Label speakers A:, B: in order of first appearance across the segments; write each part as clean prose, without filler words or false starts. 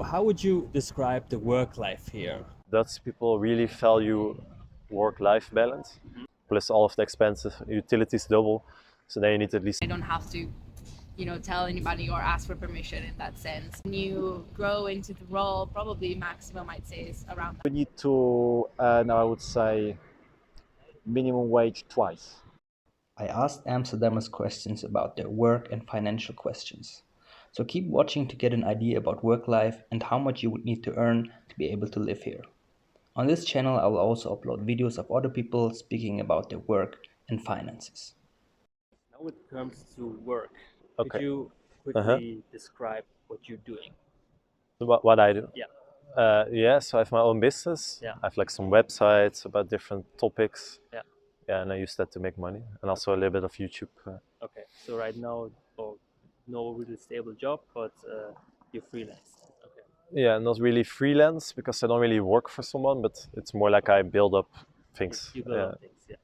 A: how would you describe the work life here?
B: Dutch people really value work-life balance, plus all of the expenses, utilities double, so then you need at least.
C: I don't have to, tell anybody or ask for permission in that sense. When you grow into the role, probably maximum I'd say is around
D: You need to earn, I would say, minimum wage twice.
E: I asked Amsterdammers questions about their work and financial questions. So keep watching to get an idea about work life and how much you would need to earn to be able to live here. On this channel, I will also upload videos of other people speaking about their work and finances.
A: Now when it comes to work,
B: Okay.
A: could you quickly describe what you're doing?
B: What I do?
A: Yeah.
B: Yeah, so I have my own business.
A: Yeah.
B: I have like some websites about different topics.
A: Yeah.
B: Yeah, and I use that to make money, and also a little bit of YouTube.
A: Okay, so right now, no really stable job, but you're freelance. Okay.
B: Yeah, not really freelance because I don't really work for someone, but it's more like I build up things.
A: You build up things, yeah.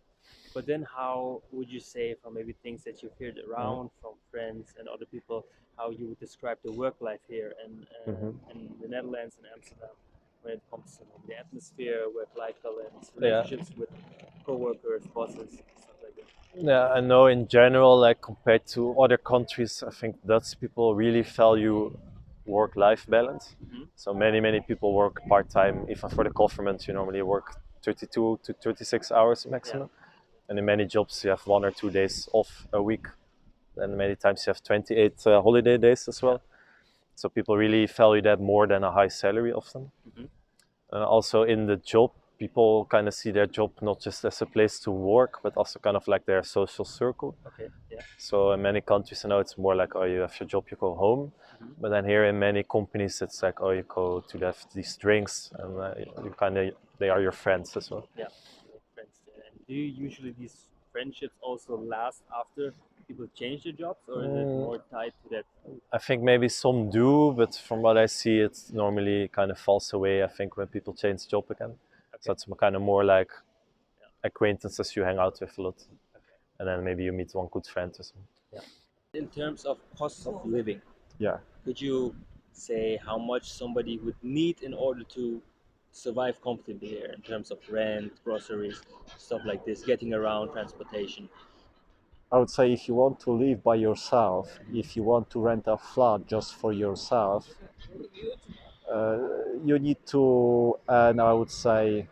A: But then how would you say, from maybe things that you've heard around from friends and other people, how you would describe the work life here in the Netherlands and Amsterdam when it comes to the atmosphere, work-life balance, relationships with co-workers, bosses, stuff like that?
B: Yeah, I know in general, like compared to other countries, I think Dutch people really value work-life balance. So many people work part-time. Even for the government, you normally work 32 to 36 hours maximum. And in many jobs, you have 1 or 2 days off a week. And many times you have 28 holiday days as well. So people really value that more than a high salary often. Also in the job, people kind of see their job not just as a place to work, but also kind of like their social circle.
A: Okay, yeah.
B: So in many countries, I know it's more like, oh, you have your job, you go home. But then here in many companies, it's like, oh, you go to these drinks, and you kind of, they are your friends as well.
A: Yeah, friends. And do you usually these friendships also last after people change their jobs, or is it more tied to that?
B: I think maybe some do, but from what I see, it normally kind of falls away, I think, when people change job again. Okay. So it's kind of more like acquaintances you hang out with a lot. Okay. And then maybe you meet one good friend or something.
A: Yeah. In terms of cost of living,
D: Could
A: you say how much somebody would need in order to survive comfortably here in terms of rent, groceries, stuff like this, getting around, transportation?
D: I would say if you want to live by yourself, if you want to rent a flat just for yourself, you need to earn, I would say,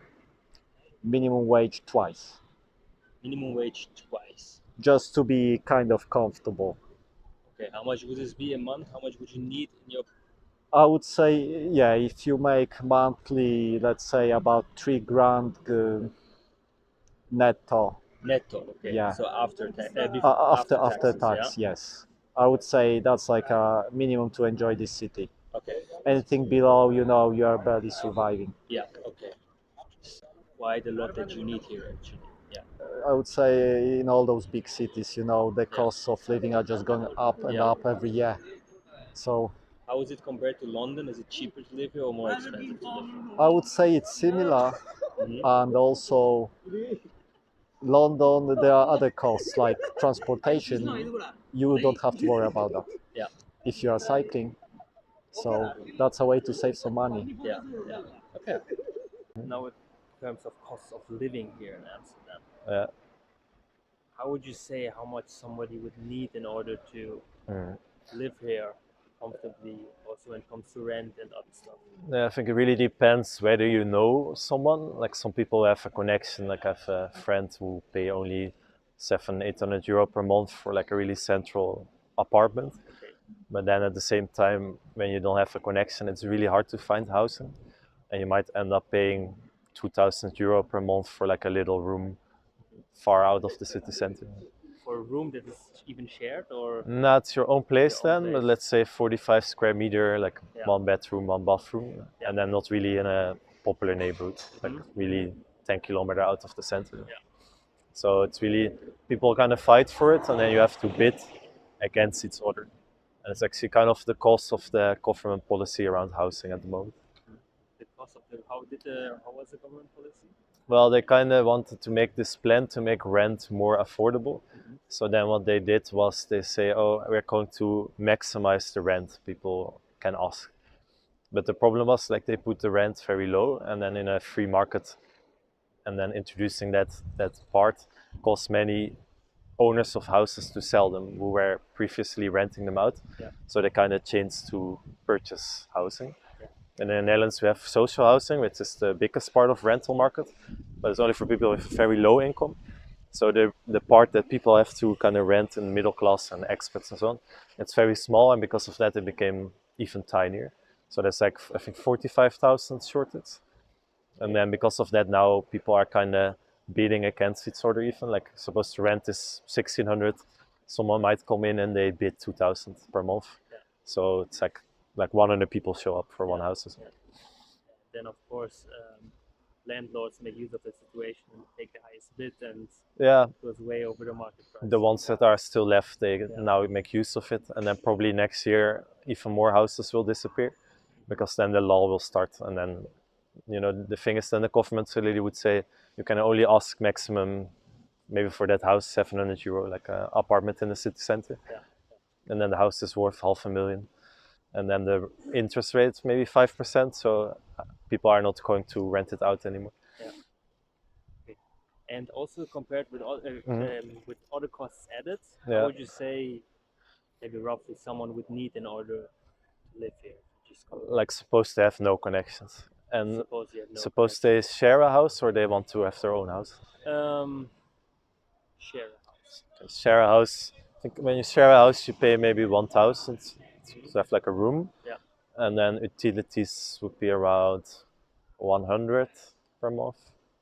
D: minimum wage twice,
A: Minimum wage twice.
D: just to be kind of comfortable.
A: Okay, how much would this be a month? How much would you need in your...
D: I would say, yeah, if you make monthly, let's say about 3 grand netto.
A: Netto, okay.
D: Yeah.
A: So after
D: After tax,
A: yeah?
D: yes. I would say that's like a minimum to enjoy this city.
A: Okay.
D: Anything below, you are barely surviving.
A: Yeah, okay. Quite a lot that you need here, actually. Yeah.
D: I would say in all those big cities, the costs of living are just going up and up every year. So
A: how is it compared to London? Is it cheaper to live here or more expensive to live here?
D: I would say it's similar, and also London, there are other costs like transportation. You don't have to worry about that.
A: Yeah.
D: If you are cycling, so that's a way to save some money.
A: Yeah. Okay. Now, in terms of cost of living here in Amsterdam, how would you say how much somebody would need in order to live here comfortably, also when it comes to rent and other stuff?
B: Yeah, I think it really depends whether you know someone. Like some people have a connection, like I have a friend who pay only 700-800 euro per month for like a really central apartment.
A: Okay.
B: But then at the same time, when you don't have a connection, it's really hard to find housing. And you might end up paying 2,000 euro per month for like a little room far out of the city center.
A: For a room that is even shared, or?
B: No, it's your own place then, but let's say 45 square meter, like 1 bedroom, 1 bathroom, and then not really in a popular neighborhood, like really 10 kilometers out of the center.
A: Yeah.
B: So it's really, people kind of fight for it, and then you have to bid against each other. And it's actually kind of the cost of the government policy around housing at the moment.
A: The cost of how was the government policy?
B: Well, they kind of wanted to make this plan to make rent more affordable. So then what they did was they say, oh, we're going to maximize the rent people can ask. But the problem was like they put the rent very low, and then in a free market, and then introducing that part caused many owners of houses to sell them who were previously renting them out. So they kind of changed to purchase housing. And in the Netherlands we have social housing, which is the biggest part of rental market, but it's only for people with very low income. So the part that people have to kind of rent in middle class and expats and so on, it's very small, and because of that it became even tinier. So there's like I think 45,000 shortage. And then because of that now people are kind of bidding against each other even. Like supposed to rent is 1,600, someone might come in and they bid 2,000 per month. So it's like 100 people show up for one house.
A: Then of course landlords make use of the situation and take the highest bid, and it goes way over the market price.
B: The ones that are still left, they now make use of it, and then probably next year even more houses will disappear, because then the law will start, and then the thing is then the government really would say you can only ask maximum maybe for that house 700 euro, like an apartment in the city center, and then the house is worth 500,000, and then the interest rate maybe 5%, so people are not going to rent it out anymore.
A: Okay. And also compared with other costs added, how would you say maybe roughly someone would need in order to live here?
B: Like suppose they have no connections, and
A: suppose
B: they share a house, or they want to have their own house?
A: Share a house.
B: Share a house. I think when you share a house, you pay maybe 1,000 to have like a room, and then utilities would be around 100 per month.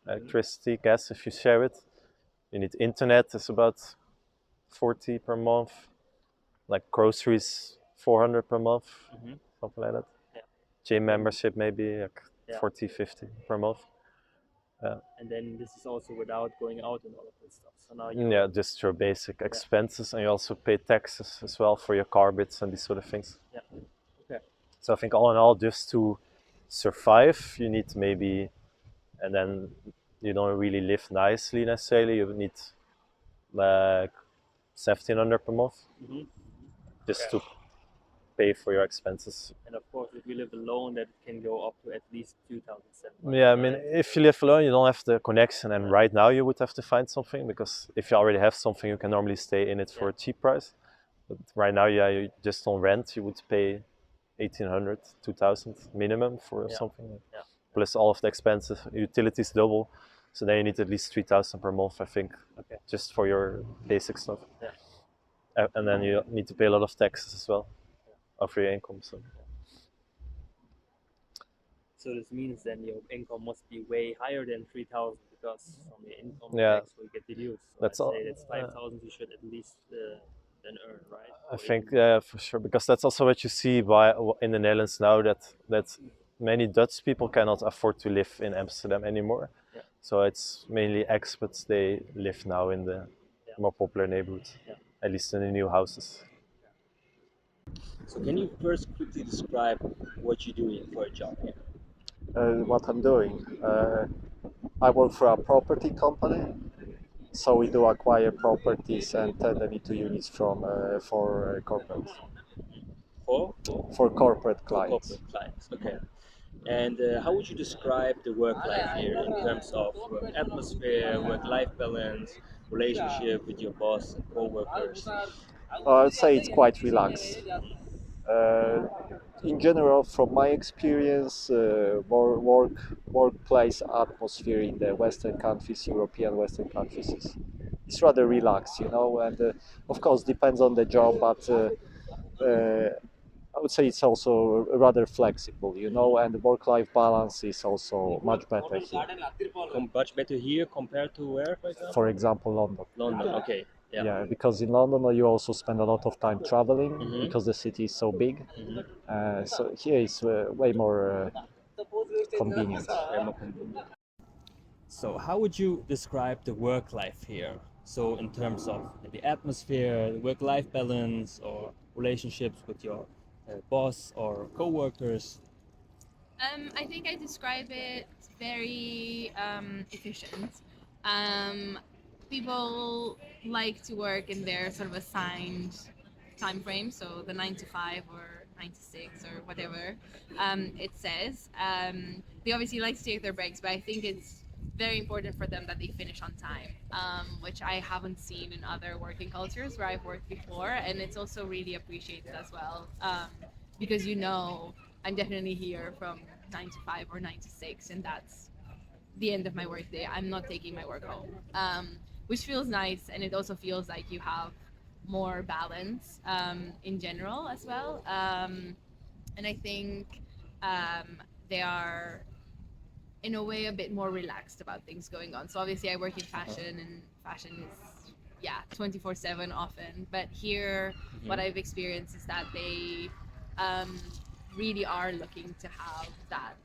B: Electricity, gas, if you share it. You need internet, it's about 40 per month. Like groceries, 400 per month, something like that. Gym membership maybe like 40, 50 per month.
A: And then this is also without going out and all of that stuff. So now
B: just your basic expenses, and you also pay taxes as well for your car bits and these sort of things.
A: Okay.
B: So I think all in all, just to survive, you need maybe, and then you don't really live nicely necessarily. You need like 1,700 per month, just to pay for your expenses.
A: And of course, if you live alone, that can go up to at least 2,700.
B: Yeah, I mean, if you live alone, you don't have the connection, and right now you would have to find something, because if you already have something, you can normally stay in it for a cheap price. But right now, you just on rent, you would pay 1,800, 2,000 minimum for something. Plus all of the expenses, utilities double, so then you need at least 3,000 per month, I think, just for your basic stuff. And then you need to pay a lot of taxes as well of your income.
A: So this means then your income must be way higher than 3,000, because from the income tax will get deduced. So
B: that's all.
A: That's 5,000 you should at least then earn, right?
B: I think for sure, because that's also what you see in the Netherlands now, that many Dutch people cannot afford to live in Amsterdam anymore. So it's mainly expats, they live now in the more popular neighborhoods, at least in the new houses.
A: So can you first quickly describe what you're doing for a job here?
D: What I'm doing, I work for a property company, so we do acquire properties and turn them into units for corporate. For corporate clients.
A: For corporate clients, okay. And how would you describe the work life here in terms of work atmosphere, work-life balance, relationship with your boss and co-workers?
D: I would say it's quite relaxed. In general, from my experience, workplace atmosphere in the Western countries, European Western countries, it's rather relaxed, and of course depends on the job, but I would say it's also rather flexible, and the work-life balance is also much better here.
A: Much better here compared to where, for example?
D: For example, London.
A: London, okay.
D: Yeah, because in London you also spend a lot of time traveling, because the city is so big. So here it's way more convenient.
A: So how would you describe the work life here? So in terms of the atmosphere, the work-life balance, or relationships with your boss or co-workers?
C: I think I describe it very efficient. People like to work in their sort of assigned time frame, so the 9 to 5 or 9 to 6 or whatever it says. They obviously like to take their breaks, but I think it's very important for them that they finish on time, which I haven't seen in other working cultures where I've worked before, and it's also really appreciated as well, because I'm definitely here from 9 to 5 or 9 to 6, and that's the end of my work day. I'm not taking my work home, which feels nice, and it also feels like you have more balance in general as well. And I think they are in a way a bit more relaxed about things going on. So obviously I work in fashion, and fashion is 24/7 often, but here what I've experienced is that they really are looking to have that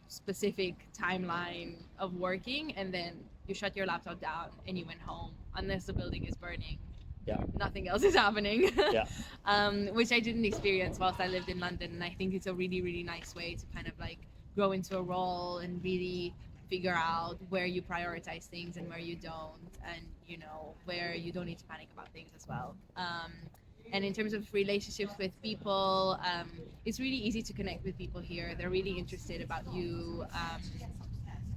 C: specific timeline of working, and then you shut your laptop down and you went home unless the building is burning. Nothing else is happening. Which I didn't experience whilst I lived in London, and I think it's a really, really nice way to kind of like grow into a role and really figure out where you prioritize things and where you don't, and where you don't need to panic about things as well. And in terms of relationships with people, it's really easy to connect with people here. They're really interested about you,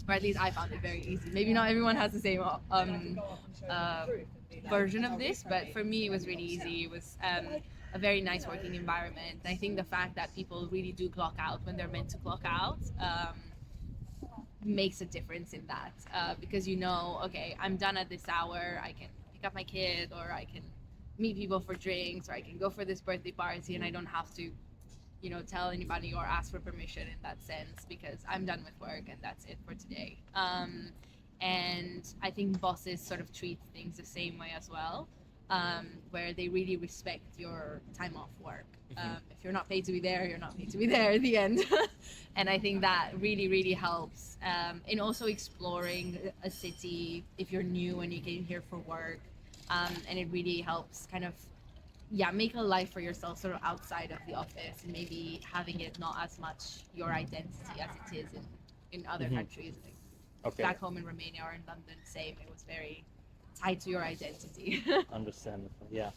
C: or at least I found it very easy. Maybe not everyone has the same version of this, but for me it was really easy. It was a very nice working environment. I think the fact that people really do clock out when they're meant to clock out makes a difference in that, because okay, I'm done at this hour, I can pick up my kid, or I can meet people for drinks, or I can go for this birthday party, and I don't have to tell anybody or ask for permission in that sense, because I'm done with work and that's it for today. And I think bosses sort of treat things the same way as well, where they really respect your time off work. If you're not paid to be there, you're not paid to be there at the end. And I think that really, really helps in also exploring a city if you're new and you came here for work. And it really helps kind of make a life for yourself sort of outside of the office, and maybe having it not as much your identity as it is in other countries. Like back home in Romania or in London, same. It was very tied to your identity.
A: Understandable. Yeah.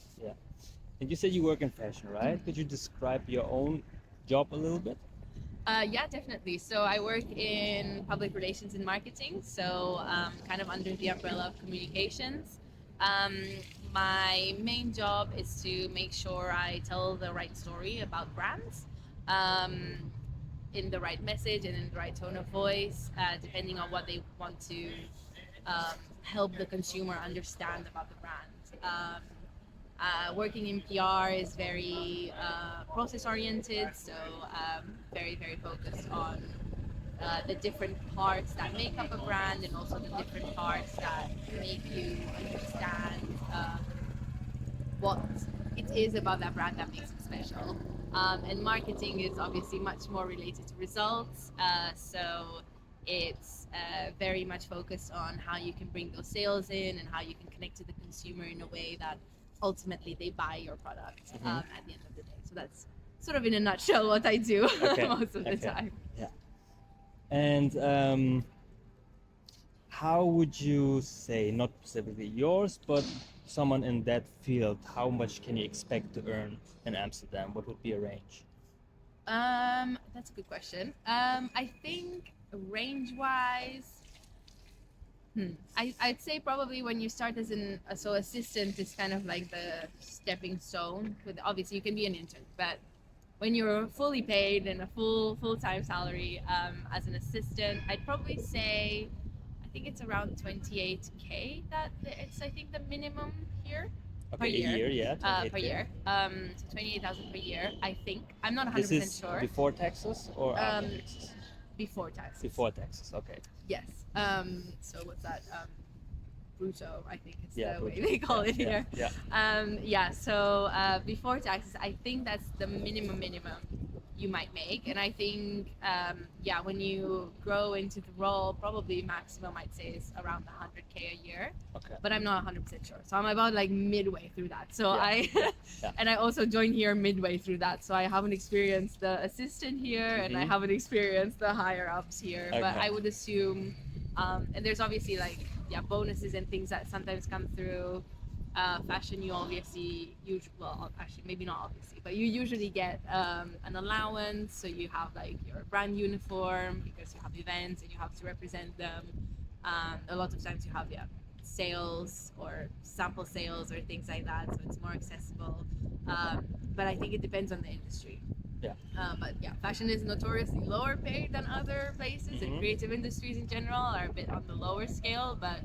A: And you said you work in fashion, right? Could you describe your own job a little bit?
C: Yeah, definitely. So I work in public relations and marketing, so kind of under the umbrella of communications. My main job is to make sure I tell the right story about brands, in the right message and in the right tone of voice, depending on what they want to help the consumer understand about the brand. Working in PR is very process oriented, so very, very focused on the different parts that make up a brand, and also the different parts that make you understand what it is about that brand that makes it special. And marketing is obviously much more related to results, so it's very much focused on how you can bring those sales in and how you can connect to the consumer in a way that ultimately they buy your product at the end of the day. So that's sort of in a nutshell what I do most of the time.
A: Yeah. And how would you say, not specifically yours, but someone in that field, how much can you expect to earn in Amsterdam? What would be a range?
C: That's a good question. I think range-wise, I'd say probably when you start as so assistant is kind of like the stepping stone. With obviously you can be an intern, but when you're fully paid and a full-time salary as an assistant, I'd probably say I think it's around 28K. That it's I think the minimum here. Per year. Per year. So 28,000 per year. I think. I'm not 100%
A: this is
C: sure.
A: Before taxes or after taxes?
C: Before taxes.
A: Before taxes. Okay.
C: Yes. So what's that? Brutto, I think is the
A: brutto.
C: way they call it here.
A: Yeah.
C: So before taxes, I think that's the minimum you might make, and I think when you grow into the role, probably maximum I'd say is around 100K a year.
A: Okay.
C: But I'm not 100% sure, so I'm about like midway through that. So
A: Yeah.
C: and I also joined here midway through that, so I haven't experienced the assistant here, and I haven't experienced the higher ups here.
A: Okay.
C: But I would assume, and there's obviously like bonuses and things that sometimes come through. Fashion, you obviously, well, actually, maybe not obviously, but you usually get an allowance. So you have like your brand uniform because you have events and you have to represent them. A lot of times you have sales or sample sales or things like that, so it's more accessible. But I think it depends on the industry.
A: Yeah.
C: But yeah, fashion is notoriously lower paid than other places, and creative industries in general are a bit on the lower scale. But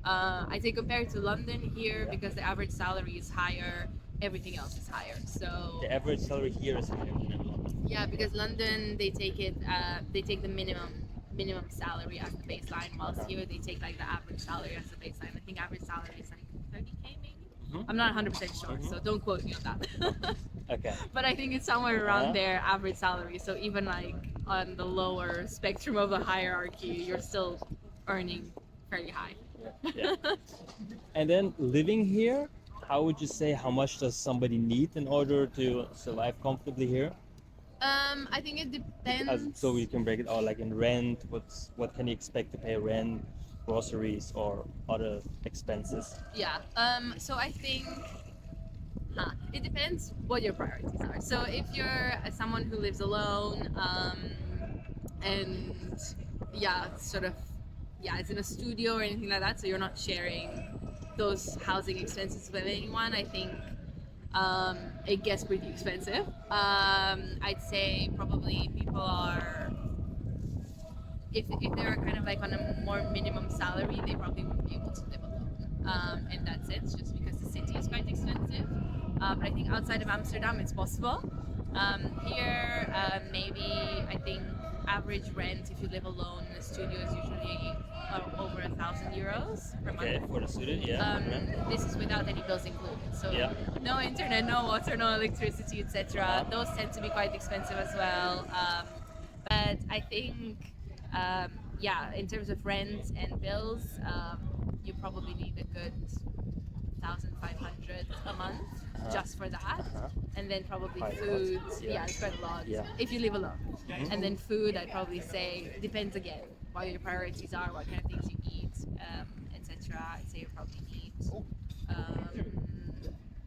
C: I'd say compared to London here, because the average salary is higher, everything else is higher. So
A: The average salary here is higher than in London.
C: yeah, because London they take the minimum salary as the baseline, whilst here they take like the average salary as the baseline. I think average salary is like 30K maybe. I'm not 100% sure, so don't quote me on that.
A: Okay.
C: But I think it's somewhere around their average salary. So even like on the lower spectrum of the hierarchy, you're still earning fairly high.
A: Yeah. And then living here, how would you say how much does somebody need in order to survive comfortably here?
C: I think it depends.
A: So we can break it out like in rent. What can you expect to pay rent, groceries, or other expenses?
C: Yeah. So I think it depends what your priorities are. So if you're someone who lives alone, and it's in a studio or anything like that, so you're not sharing those housing expenses with anyone, I think it gets pretty expensive. I'd say probably people are, if they're kind of like on a more minimum salary, they probably wouldn't be able to live alone in that sense, just because the city is quite expensive. But I think outside of Amsterdam, it's possible. Here, maybe I think average rent if you live alone in a studio is usually over €1,000 per month.
A: Okay, for the student, yeah.
C: This is without any bills included. So
A: Yeah.
C: no internet, no water, no electricity, etc. Those tend to be quite expensive as well. But I think, in terms of rent and bills, you probably need a good 1,500 a month just for that, and then probably
A: Quite a
C: food.
A: lot. Yeah.
C: It's quite a lot.
A: Yeah.
C: If you live alone, and then food, I'd probably say depends again what your priorities are, what kind of things you eat, etc. I'd say you probably need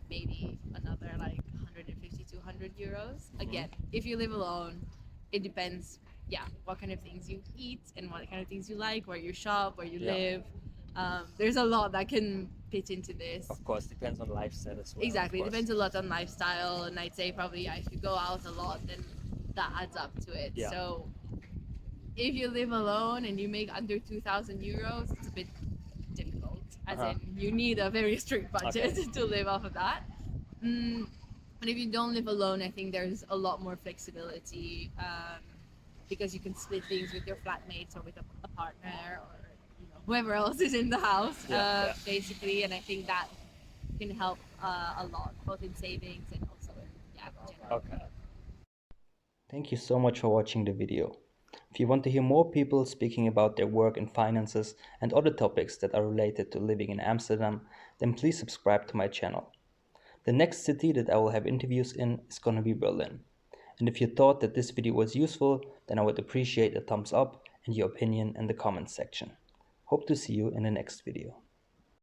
C: maybe another like 150 to €200. Again, if you live alone, it depends. Yeah, what kind of things you eat and what kind of things you like, where you shop, where you live. There's a lot that can fit into this.
A: Of course, depends on lifestyle as well.
C: Exactly,
A: of
C: it
A: course.
C: depends a lot on lifestyle, and I'd say probably if you go out a lot, then that adds up to it.
A: Yeah.
C: So if you live alone and you make under €2,000, it's a bit difficult. As in, you need a very strict budget to live off of that. But if you don't live alone, I think there's a lot more flexibility because you can split things with your flatmates or with a partner or whoever else is in the house, basically. And I think that can help a lot, both in savings and also in general.
A: Okay.
E: Thank you so much for watching the video. If you want to hear more people speaking about their work and finances and other topics that are related to living in Amsterdam, then please subscribe to my channel. The next city that I will have interviews in is gonna be Berlin. And if you thought that this video was useful, then I would appreciate a thumbs up and your opinion in the comments section. Hope to see you in the next video.